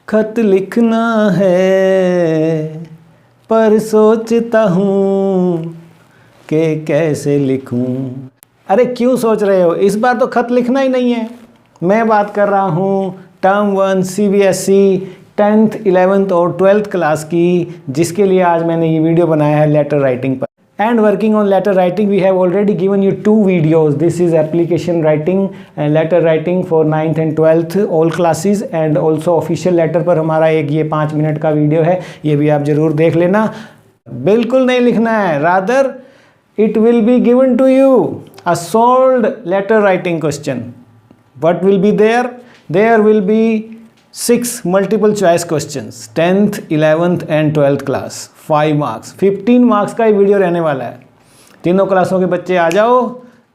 खत लिखना है पर सोचता हूँ कि कैसे लिखूँ। अरे क्यों सोच रहे हो, इस बार तो खत लिखना ही नहीं है। मैं बात कर रहा हूँ टर्म 1 CBSE 10th 11th और 12th क्लास की, जिसके लिए आज मैंने ये वीडियो बनाया है लेटर राइटिंग पर। And working on letter writing, we have already given you 2 videos. This is application writing and letter writing for 9th and 12th all classes, and also official letter पर हमारा एक ये 5 minute का video है, ये भी आप जरूर देख लेना। बिल्कुल नहीं लिखना है, rather it will be given to you a solved letter writing question. What will be there? There will be 6 multiple choice questions, 10th 11th and 12th class, 5 marks, 15 marks का ये वीडियो रहने वाला है। तीनों क्लासों के बच्चे आ जाओ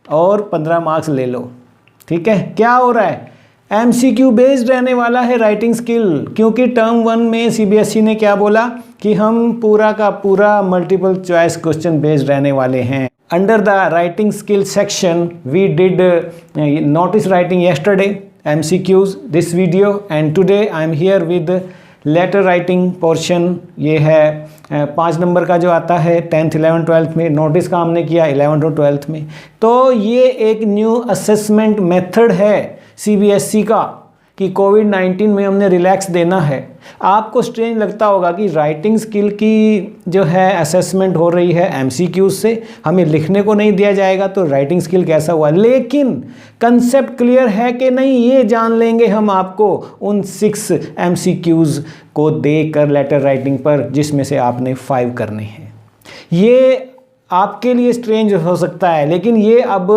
और 15 मार्क्स ले लो। ठीक है, क्या हो रहा है, MCQ बेस्ड रहने वाला है राइटिंग स्किल, क्योंकि टर्म 1 में CBSE ने क्या बोला कि हम पूरा का पूरा मल्टीपल चॉइस क्वेश्चन बेस्ड रहने वाले हैं। Under the writing skill section, we did notice writing yesterday, MCQs this video, and today I am here with letter writing portion। ये है 5 नंबर का जो आता है 10th 11th 12th में, नोटिस का हमने किया 11th और 12th में। तो ये एक न्यू असेसमेंट मेथड है CBSE का कि कोविड-19 में हमने रिलैक्स देना है। आपको स्ट्रेंज लगता होगा कि राइटिंग स्किल की जो है असेसमेंट हो रही है MCQ से, हमें लिखने को नहीं दिया जाएगा, तो राइटिंग स्किल कैसा हुआ। लेकिन कंसेप्ट क्लियर है कि नहीं, ये जान लेंगे हम आपको उन 6 MCQs को देकर लेटर राइटिंग पर, जिसमें से आपने 5 करने हैं। ये आपके लिए स्ट्रेंज हो सकता है, लेकिन ये अब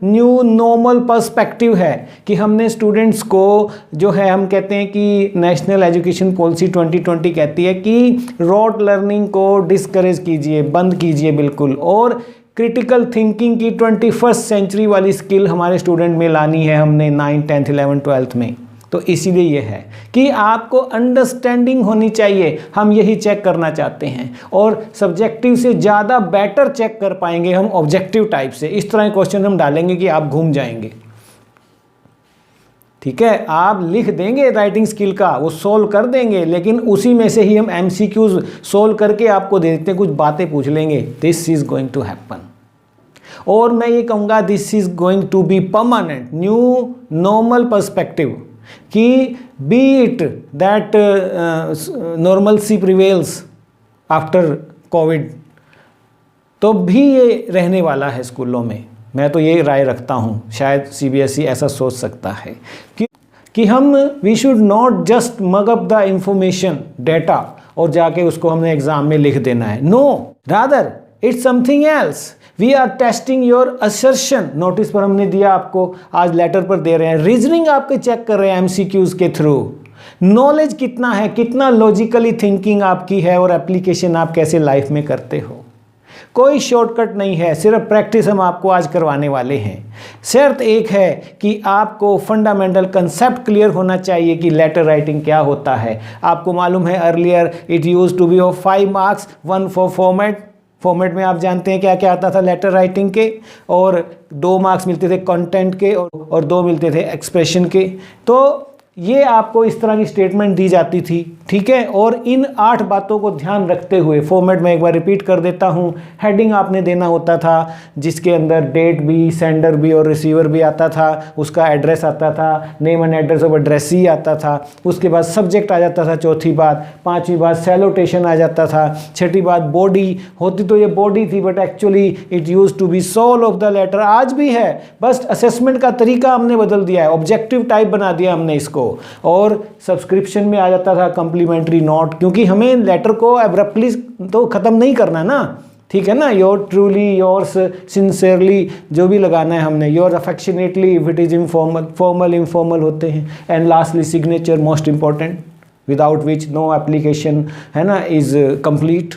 न्यू नॉर्मल पर्सपेक्टिव है कि हमने स्टूडेंट्स को जो है, हम कहते हैं कि नेशनल एजुकेशन पॉलिसी 2020 कहती है कि रोट लर्निंग को डिस्करेज कीजिए, बंद कीजिए बिल्कुल, और क्रिटिकल थिंकिंग की 21st सेंचुरी वाली स्किल हमारे स्टूडेंट में लानी है हमने 9th 10th 11th 12th में। तो इसीलिए ये है कि आपको अंडरस्टैंडिंग होनी चाहिए, हम यही चेक करना चाहते हैं, और सब्जेक्टिव से ज़्यादा बेटर चेक कर पाएंगे हम ऑब्जेक्टिव टाइप से। इस तरह के क्वेश्चन हम डालेंगे कि आप घूम जाएंगे। ठीक है, आप लिख देंगे राइटिंग स्किल का, वो सोल्व कर देंगे, लेकिन उसी में से ही हम MCQs सोल्व करके आपको दे देते हैं, कुछ बातें पूछ लेंगे। This is going to happen, और मैं ये कहूँगा this is going to be permanent, new normal perspective, कि be it that normalcy prevails after covid, तो भी ये रहने वाला है स्कूलों में। मैं तो ये राय रखता हूँ, शायद CBSE ऐसा सोच सकता है कि हम we should not just mug up the information data और जाके उसको हमने एग्जाम में लिख देना है। No, rather it's something else. We are testing your assertion. Notice पर हमने दिया आपको, आज लेटर पर दे रहे हैं। रीजनिंग आपके चेक कर रहे हैं MCQs के थ्रू। नॉलेज कितना है, कितना लॉजिकली थिंकिंग आपकी है, और एप्लीकेशन आप कैसे लाइफ में करते हो। कोई शॉर्टकट नहीं है, सिर्फ प्रैक्टिस हम आपको आज करवाने वाले हैं। शर्त एक है कि आपको फंडामेंटल कंसेप्ट क्लियर होना चाहिए कि लेटर राइटिंग क्या होता है। आपको मालूम है earlier it use to be of 5 marks, 1 for format में आप जानते हैं क्या क्या आता था लेटर राइटिंग के, और 2 मार्क्स मिलते थे कंटेंट के, और 2 मिलते थे एक्सप्रेशन के। तो ये आपको इस तरह की स्टेटमेंट दी जाती थी। ठीक है, और इन 8 बातों को ध्यान रखते हुए फॉर्मेट में एक बार रिपीट कर देता हूँ। हेडिंग आपने देना होता था, जिसके अंदर डेट भी, सेंडर भी और रिसीवर भी आता था, उसका एड्रेस आता था, name and address of addressee आता था। उसके बाद सब्जेक्ट आ जाता था, चौथी बात। 5वीं बात सैल्यूटेशन आ जाता था। 6ठी बात बॉडी होती, तो ये बॉडी थी, but actually it use to be soul of the letter. आज भी है, बस असेसमेंट का तरीका हमने बदल दिया है, ऑब्जेक्टिव टाइप बना दिया हमने इसको। और सब्सक्रिप्शन में आ जाता था कम्प्लीमेंट्री नोट, क्योंकि हमें लेटर को एब्रप्टली तो ख़त्म नहीं करना ना। ठीक है ना, योर ट्रूली, योर्स सिंसियरली, जो भी लगाना है हमने, your affectionately if it is informal, formal informal होते हैं, and lastly signature most important, without which no application है ना इज कंप्लीट।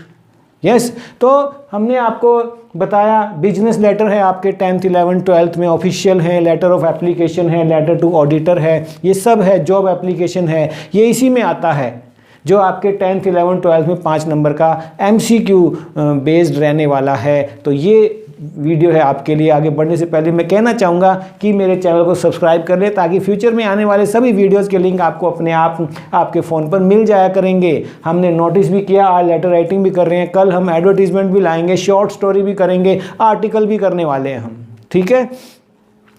यस, तो हमने आपको बताया बिजनेस लेटर है आपके 10th 11th 12th में, ऑफिशियल है, लेटर ऑफ एप्लीकेशन है, लेटर टू ऑडिटर है, ये सब है, जॉब एप्लीकेशन है, ये इसी में आता है, जो आपके 10th 11th 12th में 5 नंबर का MCQ बेस्ड रहने वाला है। तो ये वीडियो है आपके लिए। आगे बढ़ने से पहले मैं कहना चाहूँगा कि मेरे चैनल को सब्सक्राइब कर ले, ताकि फ्यूचर में आने वाले सभी वीडियोज़ के लिंक आपको अपने आप आपके फ़ोन पर मिल जाया करेंगे। हमने नोटिस भी किया, आज लेटर राइटिंग भी कर रहे हैं, कल हम एडवर्टीजमेंट भी लाएंगे, शॉर्ट स्टोरी भी करेंगे, आर्टिकल भी करने वाले हैं हम, ठीक है।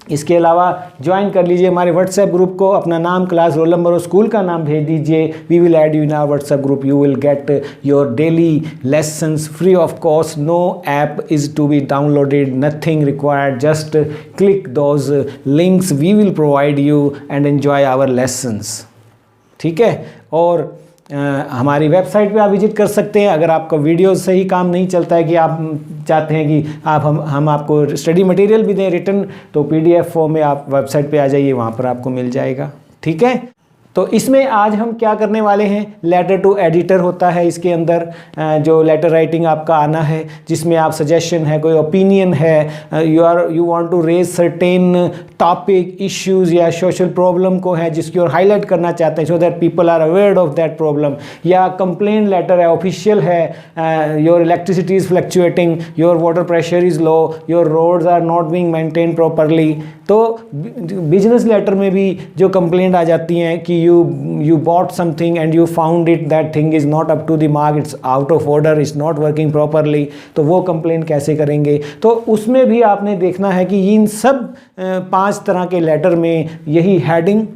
इसके अलावा ज्वाइन कर लीजिए हमारे व्हाट्सएप ग्रुप को, अपना नाम, क्लास, रोल नंबर और स्कूल का नाम भेज दीजिए। We will add you in our WhatsApp group. You will get your daily lessons free of cost. No app is to be downloaded, nothing required, just click those links we will provide you and enjoy our lessons, ठीक है। और हमारी website पे आप visit कर सकते हैं। अगर आपका वीडियो सही काम नहीं चलता है, कि आप चाहते हैं कि हम आपको स्टडी मटेरियल भी दें रिटर्न, तो PDF फॉर्म में आप वेबसाइट पे आ जाइए, वहाँ पर आपको मिल जाएगा, ठीक है। तो इसमें आज हम क्या करने वाले हैं, लेटर टू एडिटर होता है इसके अंदर, जो लेटर राइटिंग आपका आना है, जिसमें आप सजेशन है, कोई ओपिनियन है, you want to raise certain topic, issues या सोशल प्रॉब्लम को है जिसकी ओर हाईलाइट करना चाहते हैं, so that people are aware of that problem. या कंप्लेन लेटर है, ऑफिशियल है, your electricity is fluctuating, your water pressure is low, your roads are not being maintain properly. तो बिजनेस लेटर में भी जो कंप्लेंट आ जाती हैं कि you bought something and you found it that thing is not up to the mark, it's out of order, it's not working properly, तो वो complaint कैसे करेंगे। तो उसमें भी आपने देखना है कि इन सब 5 तरह के लेटर में यही heading,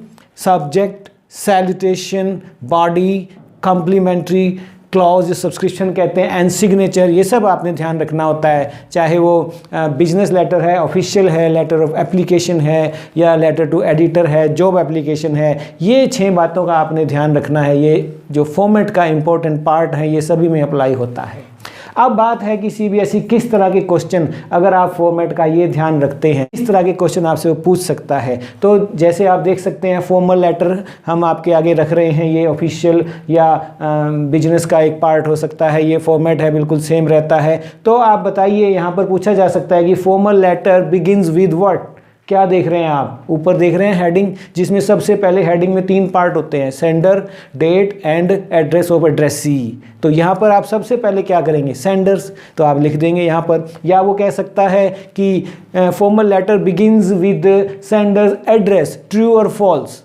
subject, salutation, body, complimentary clause, subscription कहते हैं, एंड सिग्नेचर, ये सब आपने ध्यान रखना होता है। चाहे वो बिजनेस लेटर है, ऑफिशियल है, लेटर ऑफ एप्लीकेशन है, या लेटर टू एडिटर है, जॉब एप्लीकेशन है, ये 6 बातों का आपने ध्यान रखना है। ये जो फॉर्मेट का इंपॉर्टेंट पार्ट है, ये सभी में अप्लाई होता है। अब बात है कि CBSE किस तरह के क्वेश्चन, अगर आप फॉर्मेट का ये ध्यान रखते हैं, इस तरह के क्वेश्चन आपसे वो पूछ सकता है। तो जैसे आप देख सकते हैं, फॉर्मल लेटर हम आपके आगे रख रहे हैं, ये ऑफिशियल या बिजनेस का एक पार्ट हो सकता है, ये फॉर्मेट है, बिल्कुल सेम रहता है। तो आप बताइए, यहाँ पर पूछा जा सकता है कि formal letter begins with what. क्या देख रहे हैं आप, ऊपर देख रहे हैं हेडिंग, जिसमें सबसे पहले हेडिंग में 3 पार्ट होते हैं, sender, date and address of addressee. तो यहाँ पर आप सबसे पहले क्या करेंगे, सेंडर्स, तो आप लिख देंगे यहाँ पर। या वो कह सकता है कि formal letter begins with sender's address, true और फॉल्स,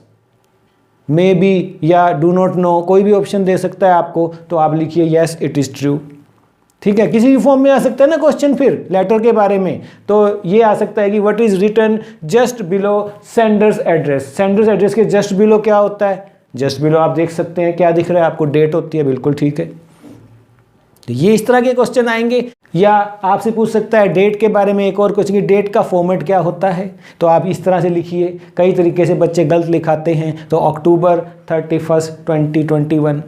मे बी या डू नॉट नो, कोई भी ऑप्शन दे सकता है आपको। तो आप लिखिए यस इट इज़ ट्रू, ठीक है। किसी भी फॉर्म में आ सकता है ना क्वेश्चन फिर लेटर के बारे में, तो ये आ सकता है कि what is written just below sender's address. Sender's address के जस्ट बिलो क्या होता है, जस्ट बिलो आप देख सकते हैं क्या दिख रहा है आपको, डेट होती है, बिल्कुल ठीक है। तो ये इस तरह के क्वेश्चन आएंगे। या आपसे पूछ सकता है डेट के बारे में एक और क्वेश्चन कि डेट का फॉर्मेट क्या होता है, तो आप इस तरह से लिखिए। कई तरीके से बच्चे गलत लिखाते हैं, तो अक्टूबर 31, 2021,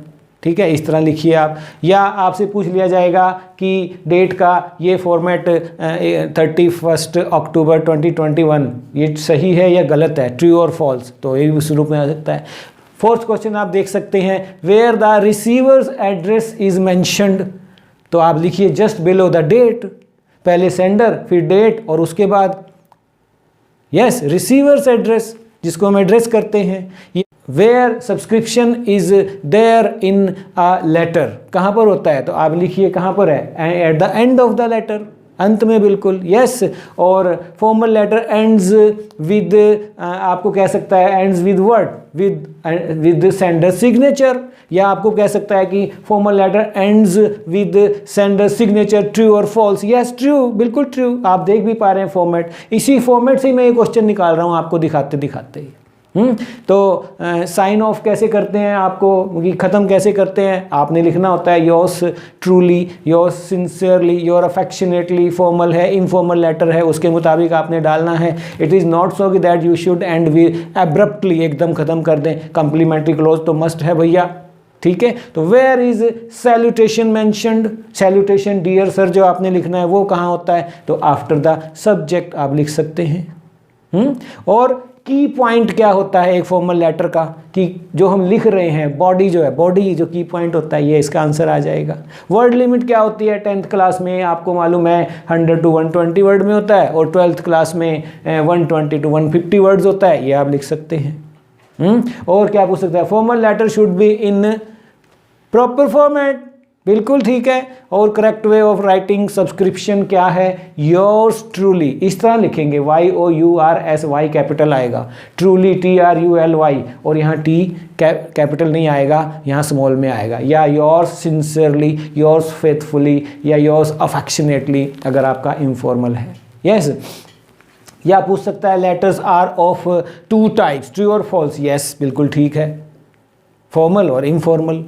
ठीक है, इस तरह लिखिए आप। या आपसे पूछ लिया जाएगा कि डेट का ये फॉर्मेट 31 अक्टूबर 2021, ये सही है या गलत है, ट्रू और फॉल्स, तो ये भी उस रूप में आ सकता है। 4th क्वेश्चन आप देख सकते हैं, where the receiver's address is mentioned, तो आप लिखिए जस्ट बिलो द डेट, पहले सेंडर फिर डेट और उसके बाद यस रिसीवर्स एड्रेस, जिसको हम एड्रेस करते हैं। Where subscription is there in a letter, कहाँ पर होता है, तो आप लिखिए कहाँ पर है, at the end of the letter, अंत में, बिल्कुल यस। और फॉर्मल लेटर एंड्स विद, आपको कह सकता है ends with what, with sender signature. या आपको कह सकता है कि formal letter ends with sender signature, true और फॉल्स। यस ट्रू, बिल्कुल ट्रू, आप देख भी पा रहे हैं फॉर्मेट। इसी फॉर्मेट से मैं ये क्वेश्चन निकाल रहा हूँ आपको दिखाते दिखाते ही। तो साइन ऑफ कैसे करते हैं, आपको ख़त्म कैसे करते हैं, आपने लिखना होता है yours truly, yours sincerely, your affectionately. Formal है, इनफॉर्मल लेटर है, उसके मुताबिक आपने डालना है। इट इज़ नॉट सो कि that you should end we abruptly, एकदम ख़त्म कर दें। कम्प्लीमेंट्री क्लोज तो मस्ट है भैया, ठीक है। तो where is salutation mentioned, salutation dear sir जो आपने लिखना है वो कहाँ होता है, तो आफ्टर द सब्जेक्ट आप लिख सकते हैं। और की पॉइंट क्या होता है एक फॉर्मल लेटर का, कि जो हम लिख रहे हैं, बॉडी जो है, बॉडी जो की पॉइंट होता है, ये इसका आंसर आ जाएगा। वर्ड लिमिट क्या होती है 10th क्लास में, आपको मालूम है 100 to 120 वर्ड में होता है, और 12th क्लास में 120 to 150 वर्ड्स होता है, ये आप लिख सकते हैं। और क्या पूछ सकते हैं, formal letter should be in proper format, बिल्कुल ठीक है। और correct way of writing subscription क्या है? योर्स ट्रूली, इस तरह लिखेंगे, YOURS, कैपिटल आएगा, ट्रूली TRULY, और यहाँ T कैपिटल नहीं आएगा, यहाँ स्मॉल में आएगा, या योर्स सिंसियरली, योर्स फेथफुली, या योर्स अफेक्शनेटली अगर आपका इनफॉर्मल है। यस या पूछ सकता है letters are of 2 types, true और फॉल्स। यस बिल्कुल ठीक है, फॉर्मल और informal.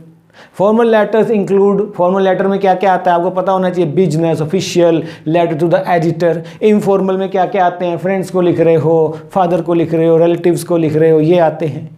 Formal letters include, formal letter में क्या क्या आता है आपको पता होना चाहिए, business, official, letter to the editor. Informal में क्या क्या आते हैं, फ्रेंड्स को लिख रहे हो, फादर को लिख रहे हो, रिलेटिव्स को लिख रहे हो, ये आते हैं।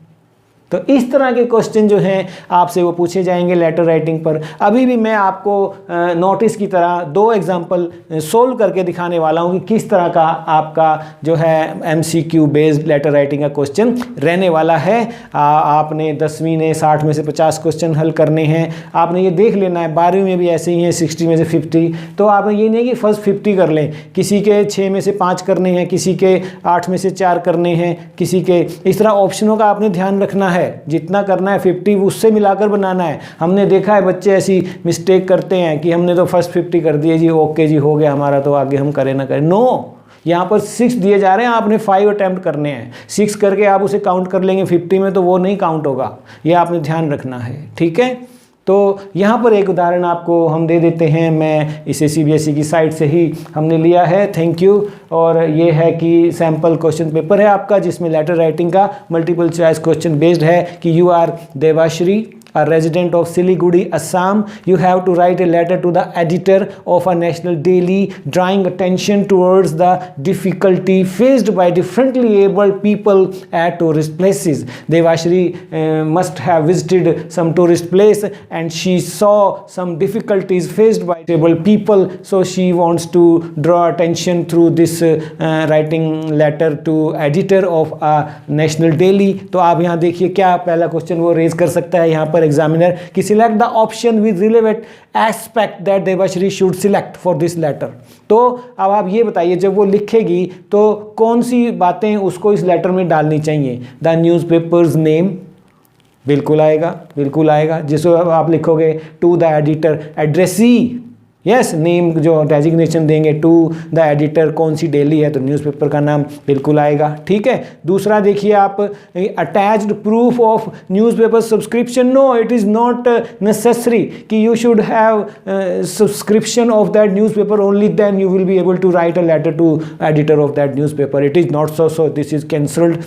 तो इस तरह के क्वेश्चन जो हैं आपसे वो पूछे जाएंगे लेटर राइटिंग पर। अभी भी मैं आपको नोटिस की तरह 2 एग्जांपल सोल्व करके दिखाने वाला हूँ कि किस तरह का आपका जो है MCQ बेस्ड लेटर राइटिंग का क्वेश्चन रहने वाला है। आपने 10वीं ने 60 में से 50 क्वेश्चन हल करने हैं, आपने ये देख लेना है। 12वीं में भी ऐसे ही हैं, 60 में से 50। तो आपने ये नहीं कि फर्स्ट 50 कर लें, किसी के 6 में से 5 करने हैं, किसी के 8 में से 4 करने हैं, किसी के, इस तरह ऑप्शनों का आपने ध्यान रखना है। जितना करना है 50 उससे मिलाकर बनाना है। हमने देखा है बच्चे ऐसी मिस्टेक करते हैं कि हमने तो फर्स्ट 50 कर दिए जी, ओके जी हो गया हमारा, तो आगे हम करें ना करें। नो, यहाँ पर 6 दिए जा रहे हैं, आपने 5 अटैम्प्ट करने हैं। 6 करके आप उसे काउंट कर लेंगे 50 में, तो वो नहीं काउंट होगा, ये आपने ध्यान रखना है। ठीक है, तो यहाँ पर एक उदाहरण आपको हम दे देते हैं, मैं इसे CBSE की साइट से ही हमने लिया है, थैंक यू। और ये है कि सैम्पल क्वेश्चन पेपर है आपका, जिसमें लेटर राइटिंग का मल्टीपल चॉइस क्वेश्चन बेस्ड है कि you are Devashree, a resident of Siliguri, Assam. You have to write a letter to the editor of a national daily, drawing attention towards the difficulty faced by differently abled people at tourist places. Devashri must have visited some tourist place and she saw some difficulties faced by disabled people, so she wants to draw attention through this writing letter to editor of a national daily. तो आप यहाँ देखिए क्या पहला question वो raise कर सकता है यहाँ पर एग्जामिनर कि select the option with relevant aspect that Devashree should select for this letter. तो अब आप ये बताइए, जब वो लिखेगी तो कौन सी बातें उसको इस लेटर में डालनी चाहिए? द न्यूज़पेपर्स नेम, बिल्कुल आएगा, बिल्कुल आएगा। जिसको आप लिखोगे to the editor, addressee, yes, name जो डेजिग्नेशन देंगे टू द एडिटर, कौन सी डेली है तो न्यूज़पेपर का नाम बिल्कुल आएगा। ठीक है, दूसरा देखिए आप, attached proof of newspaper subscription. No, it is not necessary कि you should have subscription of that newspaper, only then you will be able to write a letter to editor of that newspaper. It is not so, this is cancelled.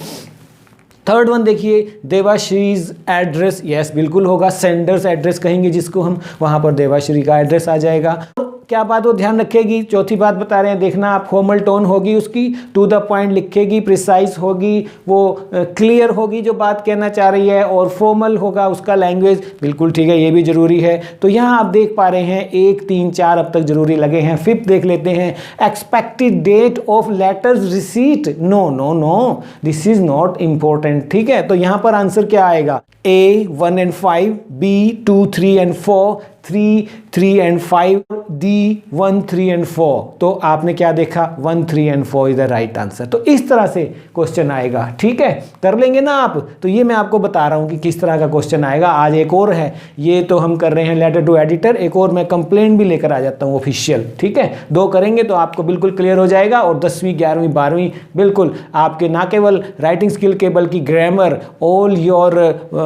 Third one देखिए, Devashree's address, yes बिल्कुल होगा, sender's address कहेंगे जिसको हम, वहां पर देवाश्री का address आ जाएगा। क्या बात वो ध्यान रखेगी, चौथी बात बता रहे हैं, देखना आप, फॉर्मल टोन होगी उसकी, टू द पॉइंट लिखेगी, प्रिसाइज होगी, वो क्लियर होगी जो बात कहना चाह रही है, और फॉर्मल होगा उसका लैंग्वेज, बिल्कुल ठीक है, ये भी जरूरी है। तो यहाँ आप देख पा रहे हैं 1, 3, 4 अब तक जरूरी लगे हैं। फिफ्थ देख लेते हैं, expected date of letters receipt. No no no, this is not important. ठीक है, तो यहाँ पर आंसर क्या आएगा? A 1 and 5, B 2, 3 and 4, 3, 3 and 5, D 1, 3 and 4। तो आपने क्या देखा? 1, 3 and 4 is the right answer. तो इस तरह से क्वेश्चन आएगा। ठीक है, कर लेंगे ना आप? तो ये मैं आपको बता रहा हूँ कि किस तरह का क्वेश्चन आएगा। आज एक और है, ये तो हम कर रहे हैं लेटर टू एडिटर, एक और मैं कंप्लेंट भी लेकर आ जाता हूँ ऑफिशियल। ठीक है, 2 करेंगे तो आपको बिल्कुल क्लियर हो जाएगा। और 10वीं 11वीं 12वीं बिल्कुल आपके ना केवल राइटिंग स्किल के बल्कि ग्रामर, ऑल योर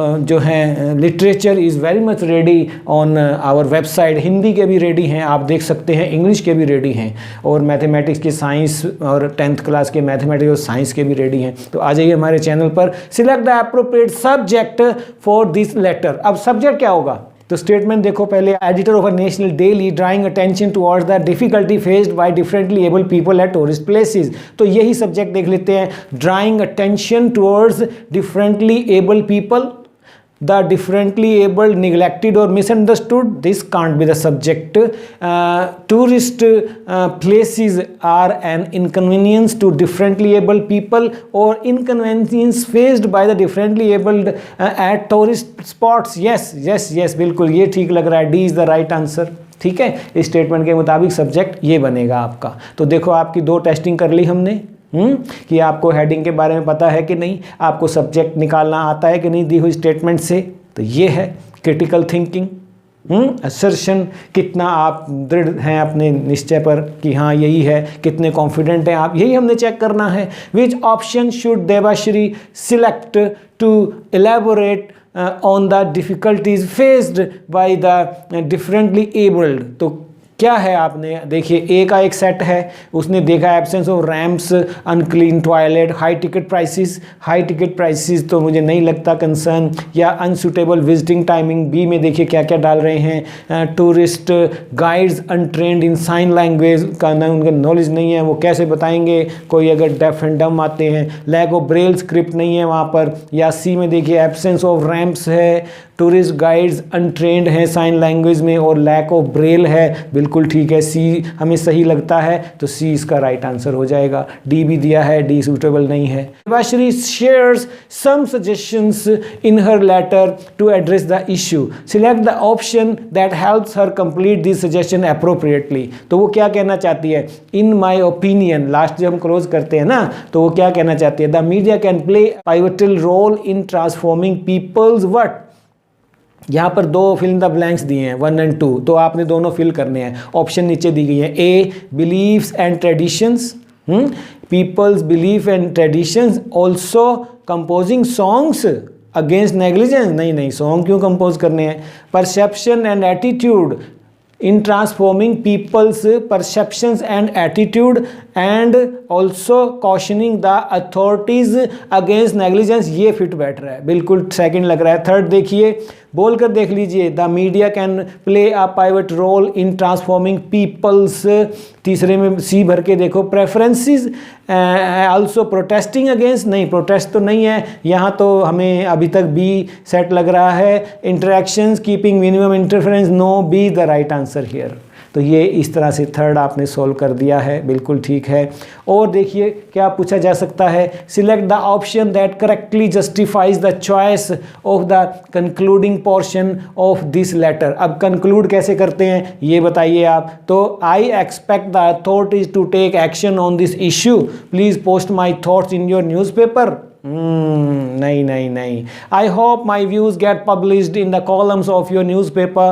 जो है literature is very much ready on our website. Hindi के भी रेडी हैं, आप देख सकते हैं, इंग्लिश के भी रेडी हैं, और मैथमेटिक्स के, साइंस और 10th क्लास के मैथमेटिक्स और साइंस के भी रेडी हैं। तो आ जाइए हमारे चैनल पर, select the appropriate subject for this letter. अब सब्जेक्ट क्या होगा? तो स्टेटमेंट देखो पहले, editor of a national daily drawing attention towards the difficulty faced by differently able people at tourist places. तो यही सब्जेक्ट देख लेते हैं, drawing attention towards differently able people, the differently abled, neglected or misunderstood. This can't be the subject. Tourist places are an inconvenience to differently abled people, or inconvenience faced by the differently abled at tourist spots. Yes yes yes, बिल्कुल ये ठीक लग रहा है, D is the right answer। ठीक है, इस statement के मुताबिक सब्जेक्ट ये बनेगा आपका। तो देखो आपकी 2 टेस्टिंग कर ली हमने, कि आपको हेडिंग के बारे में पता है कि नहीं, आपको सब्जेक्ट निकालना आता है कि नहीं दी हुई स्टेटमेंट से। तो ये है क्रिटिकल थिंकिंग। असर्शन, कितना आप दृढ़ हैं अपने निश्चय पर कि हाँ यही है, कितने कॉन्फिडेंट हैं आप, यही हमने चेक करना है। Which option should Devashree select to elaborate on the difficulties faced by the differently abled. तो क्या है, आपने देखिए ए का एक सेट है, उसने देखा absence of ramps, unclean toilet, high ticket prices. High ticket prices तो मुझे नहीं लगता कंसर्न, या अनसूटेबल विजिटिंग टाइमिंग। बी में देखिए क्या क्या डाल रहे हैं, टूरिस्ट गाइड्स अनट्रेंड इन साइन लैंग्वेज का ना, उनका नॉलेज नहीं है, वो कैसे बताएंगे कोई अगर डेफ एंड डम आते हैं। लैक ऑफ ब्रेल स्क्रिप्ट नहीं है वहाँ पर। या सी में देखिए एब्सेंस ऑफ रैम्प्स है, टूरिस्ट गाइड्स अनट्रेंड हैं साइन लैंग्वेज में, और लैक ऑफ ब्रेल है। बिल्कुल ठीक है, सी हमें सही लगता है, तो सी इसका राइट आंसर हो जाएगा। डी भी दिया है, डी सूटेबल नहीं है। Devashree shares some suggestions in her letter to address the issue, select the option that helps her complete this suggestion appropriately. तो वो क्या कहना चाहती है, इन माई ओपिनियन, लास्ट जब हम क्लोज करते हैं ना, तो वो क्या कहना चाहती है, the media can play pivotal role in transforming people's what. यहाँ पर दो फिल इन द ब्लैंक्स दिए हैं 1 और 2, तो आपने दोनों फिल करने हैं। ऑप्शन नीचे दी गई है, A beliefs and traditions, people's belief and traditions, also composing songs against negligence. नहीं, सॉन्ग क्यों कंपोज करने हैं। Perception and attitude in transforming people's perceptions and attitude, and also cautioning the authorities against negligence, ये fit बैठ रहा है, बिल्कुल second लग रहा है। थर्ड देखिए, बोलकर देख लीजिए, the media can play a pivot role in transforming people's. तीसरे में सी भर के देखो, प्रेफरेंसेस आल्सो प्रोटेस्टिंग अगेंस्ट, नहीं प्रोटेस्ट तो नहीं है यहाँ, तो हमें अभी तक बी सेट लग रहा है। Interactions keeping minimum interference, no, B the right answer here. तो ये इस तरह से थर्ड आपने सोल्व कर दिया है, बिल्कुल ठीक है। और देखिए क्या पूछा जा सकता है, select the option that correctly justifies the choice of the concluding portion of this letter. अब कंक्लूड कैसे करते हैं ये बताइए आप। तो I expect the authorities to take action on this issue, please post my thoughts in your newspaper. नहीं। I hope my views get published in the columns of your newspaper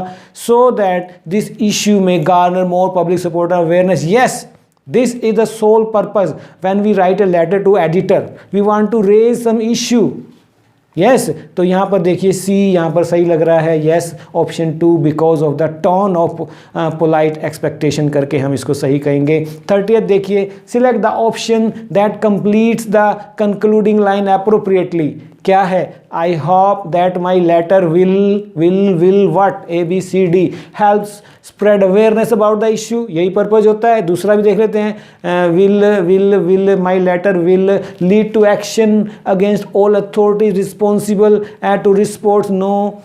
so that this issue may garner more public support and awareness. Yes, this is the sole purpose when we write a letter to editor. We want to raise some issue. Yes तो यहाँ पर देखिए सी यहाँ पर सही लग रहा है। Yes option 2 because of the tone of polite expectation करके हम इसको सही कहेंगे। 30th देखिए, select the option that completes the concluding line appropriately. क्या है, I hope that my letter will what, A B C D, helps spread awareness about the issue, यही purpose होता है। दूसरा भी देख लेते हैं, will my letter will lead to action against all authorities responsible to रिस्पोर्ट्स, no,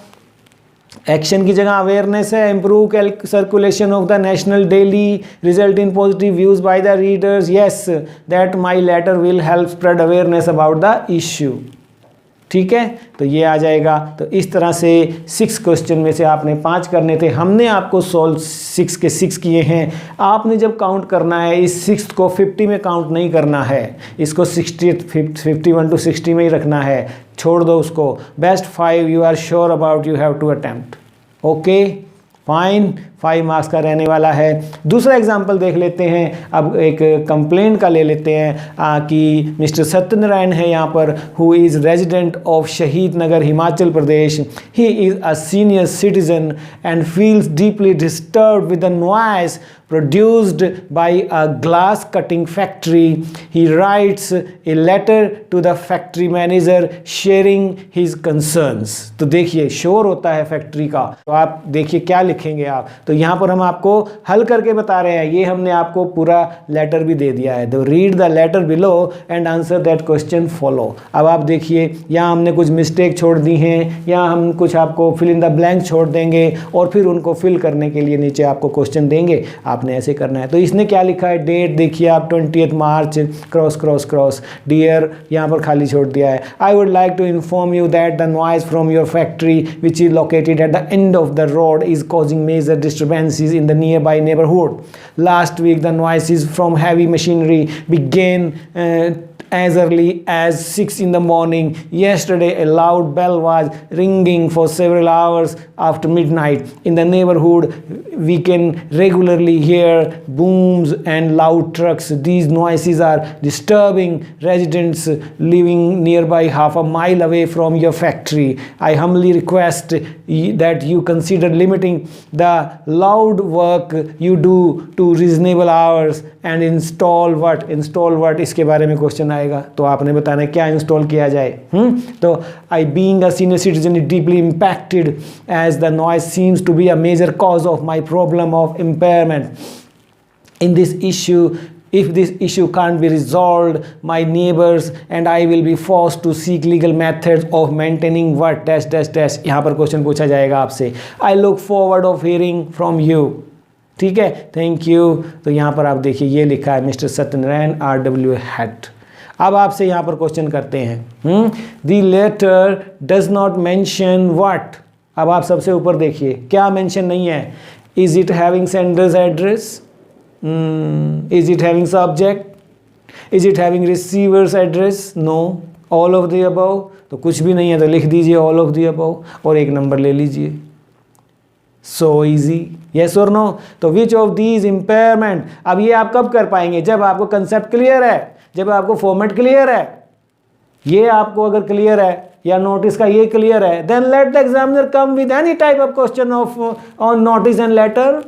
action की जगह अवेयरनेस है। Improve circulation of the national daily, result in positive views by the readers. Yes that my letter will help spread awareness about the issue. ठीक है, तो ये आ जाएगा। तो इस तरह से 6 क्वेश्चन में से आपने 5 करने थे, हमने आपको सॉल्व 6 के 6 किए हैं। आपने जब काउंट करना है इस 6 को 50 में काउंट नहीं करना है, इसको 51 to 60 में ही रखना है, छोड़ दो उसको। Best 5 you are sure about you have to attempt. Okay fine, 5 marks का रहने वाला है। दूसरा एग्जाम्पल देख लेते हैं। अब एक कंप्लेंट का ले लेते हैं कि मिस्टर सत्यनारायण है यहाँ पर, who is resident of Shahid Nagar Himachal Pradesh. He is a senior citizen and feels deeply disturbed with the noise produced by a glass cutting factory. He writes a letter to the factory manager sharing his concerns. तो देखिए शोर होता है factory का, तो आप देखिए क्या लिखेंगे आप। तो यहाँ पर हम आपको हल करके बता रहे हैं, ये हमने आपको पूरा लेटर भी दे दिया है। तो read the letter below and answer that question follow. अब आप देखिए यहाँ हमने कुछ मिस्टेक छोड़ दी हैं, यहाँ हम कुछ आपको फिल इन द ब्लैंक छोड़ देंगे और फिर उनको फिल करने के लिए नीचे आपको क्वेश्चन देंगे, आपने ऐसे करना है। तो इसने क्या लिखा है, डेट देखिए आप 20 मार्च, क्रॉस डियर, यहाँ पर खाली छोड़ दिया है। I would like to inform you that the noise from your factory which is located at the end of the road is causing major disturbances in the near by neighbourhood. Last week the noises from heavy machinery began as early as 6 in the morning. Yesterday, a loud bell was ringing for several hours after midnight. In the neighborhood, we can regularly hear booms and loud trucks. These noises are disturbing residents living nearby half a mile away from your factory. I humbly request that you consider limiting the loud work you do to reasonable hours and install what इसके बारे में question आएगा, तो आपने बताना क्या install किया जाए. तो I being a senior citizen is deeply impacted as the noise seems to be a major cause of my problem of impairment. In this issue, if this issue can't be resolved, my neighbors and I will be forced to seek legal methods of maintaining what dash dash dash. यहाँ पर question पूछा जाएगा आपसे. I look forward of hearing from you. ठीक है, thank you. तो यहाँ पर आप देखिए ये लिखा है मिस्टर सत्यनारायण RW हेड. अब आपसे यहाँ पर क्वेश्चन करते हैं. The letter does not mention what. अब आप सबसे ऊपर देखिए क्या मेंशन नहीं है. Is it having sender's address, is it having subject, is it having receiver's address, no, all of the above. तो कुछ भी नहीं है तो लिख दीजिए ऑल ऑफ द अबव और एक नंबर ले लीजिए. सो इजी, यस और नो. तो विच ऑफ दीज इम्पेयरमेंट. अब ये आप कब कर पाएंगे, जब आपको कंसेप्ट क्लियर है, जब आपको फॉर्मेट क्लियर है. ये आपको अगर क्लियर है या नोटिस का ये क्लियर है, then let the examiner come with any type of question of on notice and letter.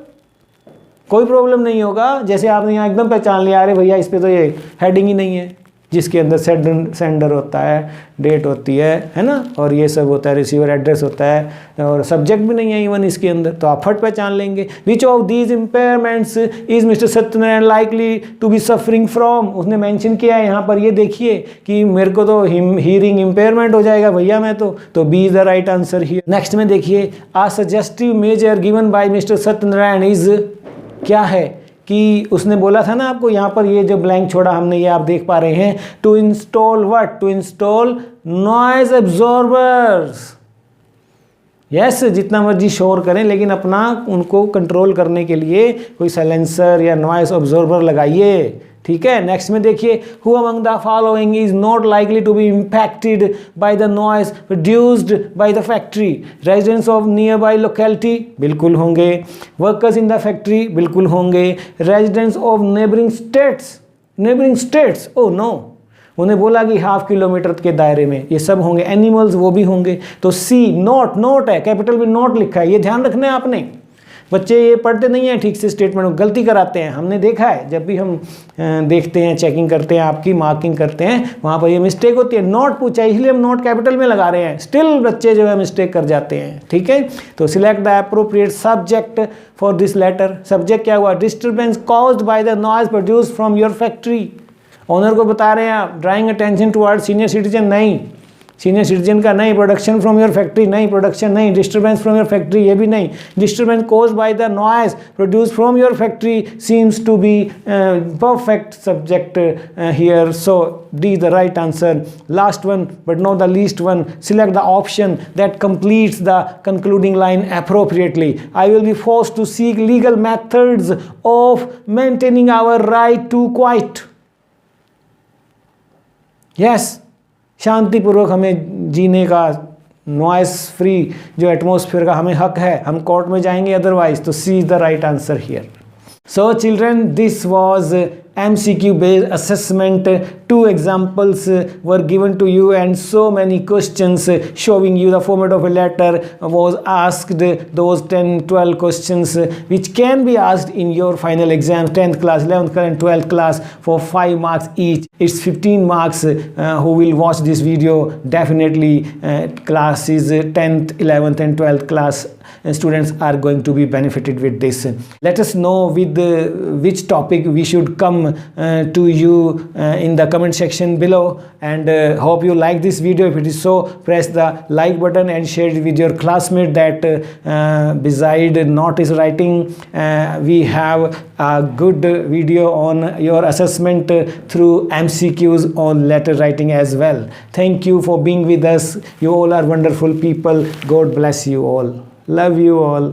कोई प्रॉब्लम नहीं होगा. जैसे आपने यहाँ एकदम पहचान लिया, अरे भैया इस पे तो ये हेडिंग ही नहीं है, जिसके अंदर सेंडर होता है, डेट होती है ना, और ये सब होता है, रिसीवर एड्रेस होता है, और सब्जेक्ट भी नहीं है इवन इसके अंदर, तो आप फट पहचान लेंगे. Which of these impairments is mister Satyanarayan likely to be suffering from. उसने मेंशन किया है यहाँ पर, ये देखिए कि मेरे को तो हीरिंग इम्पेयरमेंट हो जाएगा भैया मैं तो B is the right answer here. Next में देखिए, a suggestive measure given by mister Satyanarayan is, क्या है कि उसने बोला था ना आपको, यहाँ पर ये जो ब्लैंक छोड़ा हमने, ये आप देख पा रहे हैं. To install what, to install noise absorbers. Yes, जितना मर्जी शोर करें लेकिन अपना उनको कंट्रोल करने के लिए कोई साइलेंसर या नॉइज एब्जॉर्बर लगाइए. ठीक है. नेक्स्ट में देखिए, who among the following is not likely to be impacted by the noise produced by the factory. Residents of near by locality, बिल्कुल होंगे. वर्कर्स इन द फैक्ट्री, बिल्कुल होंगे. Residents of neighbouring states, oh no, उन्हें बोला कि 1/2 kilometre के दायरे में, ये सब होंगे. एनिमल्स, वो भी होंगे. तो सी, नोट है, कैपिटल में नोट लिखा है, ये ध्यान रखना है आपने. बच्चे ये पढ़ते नहीं हैं ठीक से, स्टेटमेंट गलती कराते हैं. हमने देखा है जब भी हम देखते हैं, चेकिंग करते हैं, आपकी मार्किंग करते हैं, वहाँ पर ये मिस्टेक होती है. नोट पूछा है इसलिए हम नोट कैपिटल में लगा रहे हैं, स्टिल बच्चे जो है मिस्टेक कर जाते हैं. ठीक है. तो select the appropriate subject for this letter. Subject क्या हुआ, disturbance caused by the noise produced from your factory. Owner को बता रहे हैं आप, drawing attention toward senior citizen नहीं, सीनियर सिटीजन का नहीं. प्रोडक्शन फ्रॉम योर फैक्ट्री नहीं, प्रोडक्शन नहीं. डिस्टर्बेंस फ्रॉम योर फैक्ट्री, ये भी नहीं. Disturbance caused by the noise produced from your factory seems to be perfect subject here. So D the right answer. Last one but not the least one, select the option that completes the concluding line appropriately. I will be forced to seek legal methods of maintaining our right to quiet. Yes, शांतिपूर्वक हमें जीने का, noise free जो atmosphere का हमें हक है. हम कोर्ट में जाएंगे अदरवाइज. तो C is the right answer here. So children, this was MCQ based assessment. 2 examples were given to you and so many questions showing you the format of a letter was asked. Those 10-12 questions which can be asked in your final exams, 10th class, 11th class and 12th class, for 5 marks each. It's 15 marks. Who will watch this video, definitely classes 10th, 11th and 12th class students are going to be benefited with this. Let us know with which topic we should come to you in the comment section below, and hope you like this video. If it is so, press the like button and share it with your classmate. That beside notice writing, we have a good video on your assessment through MCQs on letter writing as well. Thank you for being with us. You all are wonderful people. God bless you all. Love you all.